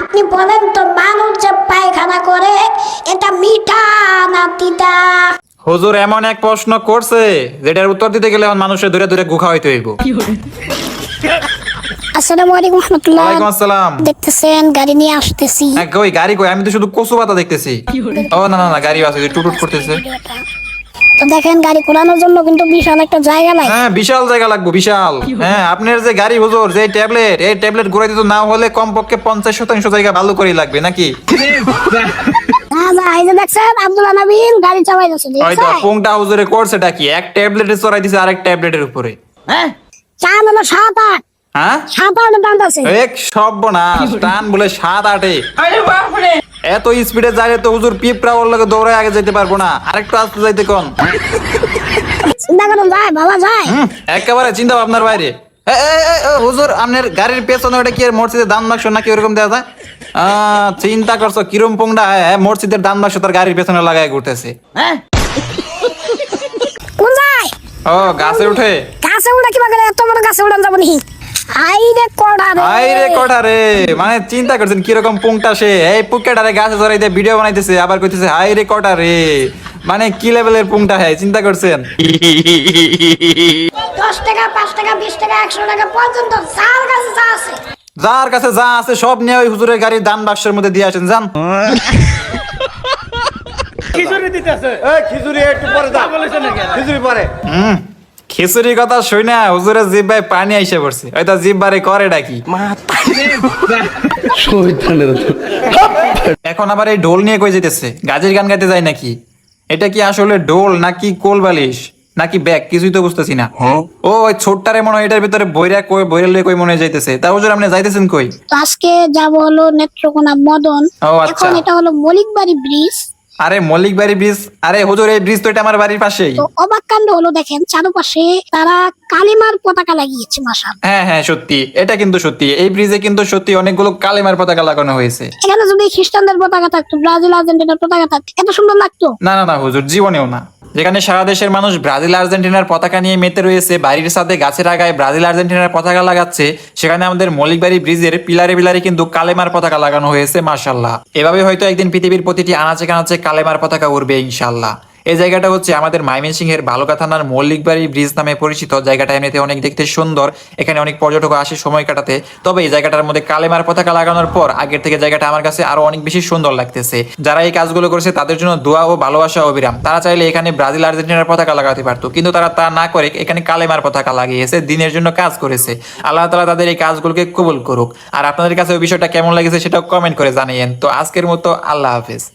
আপনি বলেন তো মানুষ যে পায়খানা করে এটা মিঠা না তিতা? হুজুর এমন এক প্রশ্ন করছে যেটার উত্তর দিতে গেলে এখন মানুষের দূরে দূরে গুখা হইতে হইব। আসসালামু আলাইকুম রহমতুল্লাহ। ওয়ালাইকুম আসসালাম। দেখতেছেন গাড়ি নিয়ে আসতেছি। কই গাড়ি কই? আমি তো শুধু কচু পাতা দেখতেছি। ও না না না, গাড়ি আছে, টুটুট করতেছে। তো দেখেন গাড়ি কোলানোর জন্য কিন্তু বিশাল একটা জায়গা লাগে। হ্যাঁ বিশাল জায়গা লাগবে, বিশাল। হ্যাঁ আপনার যে গাড়ি হুজুর, যে ট্যাবলেট, এই ট্যাবলেট ঘুরাইতে তো না হলে কমপক্ষে 50% জায়গা ভালো করেই লাগবে নাকি? না না, এই যে দেখছেন আব্দুল নবীন গাড়ি চালাই যাচ্ছে। হয়তো পুংটা হুজুরে করছেটা কি, এক ট্যাবলেটে চড়াই দিছে আরেক ট্যাবলেটের উপরে। হ্যাঁ চান হলো 7-8। হ্যাঁ 7-8 দাম আছে। এক সর্বনাশ, টান বলে 7-8-এ। এত স্পিডে যাইলে তো হুজুর পিঁপড়া ওর লগে দৌড়ে আগে যেতে পারবো না, আরেকটু আস্তে যাইতে কোন। চিন্তা করুন যায় বাবা যায়। একেবারে চিন্তা ভাবনার বাইরে। হুজুর আপনার গাড়ির পেছনে ওটা কি আর মসজিদের দান বাক্স নাকি ওরকম দেওয়া যায়? চিন্তা করছো কিরম পুংটা? হ্যাঁ মসজিদের দান বাক্স তার গাড়ির পেছনে লাগায় ঘুরতেছে। হ্যাঁ কোন যায়? ও গাছে উঠে? গাছে উড়া কি বাগালে এত বড় গাছে উড়ান যাব নি? আইরে কোড়া রে। আইরে কটা রে, মানে চিন্তা করছেন কিরকম পুংটা সে, এই পুকেটারে গাছে জড়াই দিয়ে ভিডিও বানাইতেছে, আবার কইতেছে আইরে কটা রে, মানে কি লেভেলের পুংটা, হ্যাঁ চিন্তা করছেন? 10 টাকা 5 টাকা 20 টাকা 100 টাকা পর্যন্ত যার কাছে যা আছে। যার কাছে যা আছে সব নিয়ে ওই হুজুরের গাড়ির দান বাক্সের মধ্যে দিয়ে আসেন যান। খিচুড়ি দিতেছে এই খিচুড়ি একটু পরে দাও খিচুড়ি পরে খিচুড়ির কথা শুই না হুজুরের জিভ ভাই পানি আইসে পড়ছে, হয়তো জিভ বারে করে ডাকি। এখন আবার এই ঢোল নিয়ে কই যেতেছে, গাজের গান গাইতে যায় নাকি? এটা কি আসলে ঢোল নাকি কোল বালিশ নাকি ব্যাগ, কিছুই তো বুঝতেছি না। ও ওই ছোট্টারে মনে হয় এটার ভিতরে বইরা লয়ে কই মনে হয় যাইতেছে। তা হুজুর আপনি যাইতেছেন কই? তো আজকে যাব হলো নেত্রকোনা মদন। ও আচ্ছা। এখন এটা হলো মলিকবাড়ি ব্রিজ। আরে মল্লিক বাড়ি ব্রিজ? আরে হুজুর এই ব্রিজ তো এটা আমার বাড়ির পাশেই। তো অবাক কাণ্ড হলো দেখেন চারপাশে তারা কালিমার পতাকা লাগিয়েছে মাশাআল্লাহ। হ্যাঁ হ্যাঁ সত্যি, এটা কিন্তু সত্যি, এই ব্রিজে কিন্তু সত্যি অনেকগুলো কালেমার পতাকা লাগানো হয়েছে। এখানে যদি খ্রিস্টানদের পতাকা থাকতো, ব্রাজিল আর্জেন্টিনার পতাকা থাকতো, এত সুন্দর লাগতো? না না না হুজুর, জীবনেও না। যেখানে সারা দেশের মানুষ ব্রাজিল আর্জেন্টিনার পতাকা নিয়ে মেতে রয়েছে, বাড়ির সাথে গাছের আগায় ব্রাজিল আর্জেন্টিনার পতাকা লাগাচ্ছে, সেখানে আমাদের মল্লিকবাড়ি ব্রিজের পিলারে পিলারে কিন্তু কালেমার পতাকা লাগানো হয়েছে মাশাআল্লাহ। এভাবে হয়তো একদিন পৃথিবীর প্রতিটি আনাচে কানাচে কালেমার পতাকা উড়বে ইনশাআল্লাহ। এই জায়গাটা হচ্ছে আমাদের ময়মনসিংহের বালুকা থানার মল্লিকবাড়ি ব্রিজ নামে পরিচিত। জায়গাটা এমনিতে অনেক দেখতে সুন্দর, এখানে অনেক পর্যটক আসে সময় কাটাতে। তবে এই জায়গাটার মধ্যে কালেমার পতাকা লাগানোর পর আগের থেকে জায়গাটা আমার কাছে আরো অনেক বেশি সুন্দর লাগতেছে। যারা এই কাজগুলো করেছে তাদের জন্য দোয়া ও ভালোবাসা অবিরাম। তারা চাইলে এখানে ব্রাজিল আর্জেন্টিনার পতাকা লাগাতে পারতো, কিন্তু তারা তা না করে এখানে কালেমার পতাকা লাগিয়েছে, দিনের জন্য কাজ করেছে। আল্লাহ তাআলা তাদের এই কাজগুলোকে কবুল করুক। আর আপনাদের কাছে ওই বিষয়টা কেমন লেগেছে সেটাও কমেন্ট করে জানিয়েন। তো আজকের মতো আল্লাহ হাফেজ।